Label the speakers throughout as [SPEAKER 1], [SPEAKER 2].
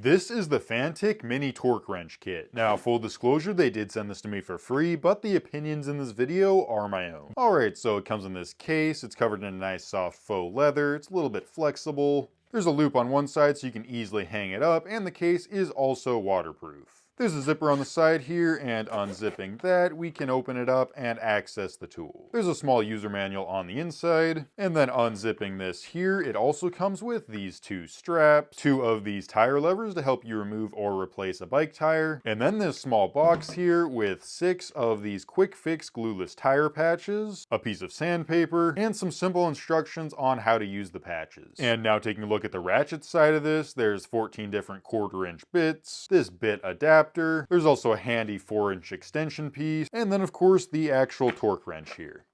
[SPEAKER 1] This is the Fanttik mini torque wrench kit. Now, full disclosure, they did send this to me for free, but the opinions in this video are my own. Alright, so it comes in this case, it's covered in a nice soft faux leather, it's a little bit flexible. There's a loop on one side so you can easily hang it up, and the case is also waterproof. There's a zipper on the side here, and unzipping that, we can open it up and access the tool. There's a small user manual on the inside, and then unzipping this here, it also comes with these two straps, two of these tire levers to help you remove or replace a bike tire, and then this small box here with 6 of these quick fix glueless tire patches, a piece of sandpaper, and some simple instructions on how to use the patches. And now taking a look at the ratchet side of this, there's 14 different 1/4 inch bits, this bit adapter, there's also a handy 4-inch extension piece, and then of course the actual torque wrench here.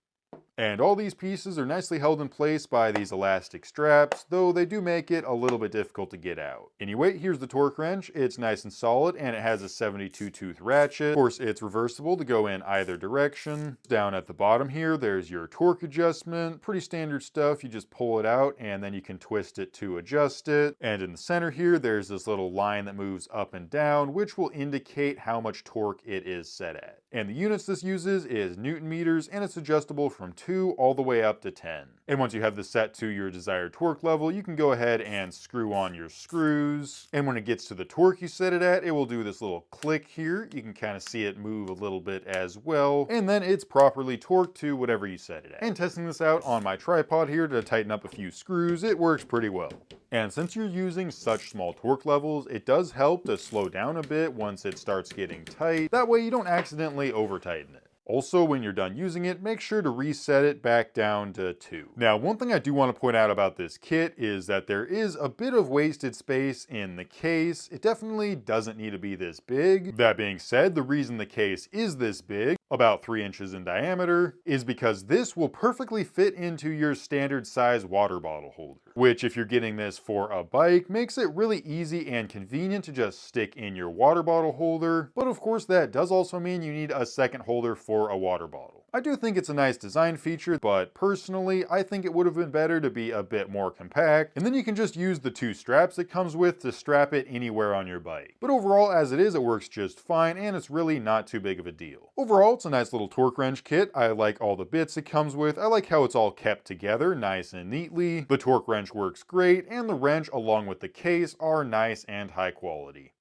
[SPEAKER 1] And all these pieces are nicely held in place by these elastic straps, though they do make it a little bit difficult to get out. Anyway, here's the torque wrench. It's nice and solid, and it has a 72 tooth ratchet. Of course, it's reversible to go in either direction. Down at the bottom here, there's your torque adjustment. Pretty standard stuff. You just pull it out, and then you can twist it to adjust it. And in the center here, there's this little line that moves up and down, which will indicate how much torque it is set at. And the units this uses is Newton meters, and it's adjustable from 2 all the way up to 10. And once you have this set to your desired torque level, you can go ahead and screw on your screws. And when it gets to the torque you set it at, it will do this little click here. You can kind of see it move a little bit as well. And then it's properly torqued to whatever you set it at. And testing this out on my tripod here to tighten up a few screws, it works pretty well. And since you're using such small torque levels, it does help to slow down a bit once it starts getting tight. That way you don't accidentally over tighten it. Also, when you're done using it, make sure to reset it back down to 2. Now, one thing I do want to point out about this kit is that there is a bit of wasted space in the case. It definitely doesn't need to be this big. That being said, the reason the case is this big, about 3 inches in diameter, is because this will perfectly fit into your standard size water bottle holder. Which, if you're getting this for a bike, makes it really easy and convenient to just stick in your water bottle holder. But of course, that does also mean you need a second holder for a water bottle. I do think it's a nice design feature, but personally, I think it would have been better to be a bit more compact, and then you can just use the 2 straps it comes with to strap it anywhere on your bike. But overall, as it is, it works just fine, and it's really not too big of a deal. Overall, it's a nice little torque wrench kit. I like all the bits it comes with. I like how it's all kept together nice and neatly. The torque wrench works great, and the wrench along with the case are nice and high quality.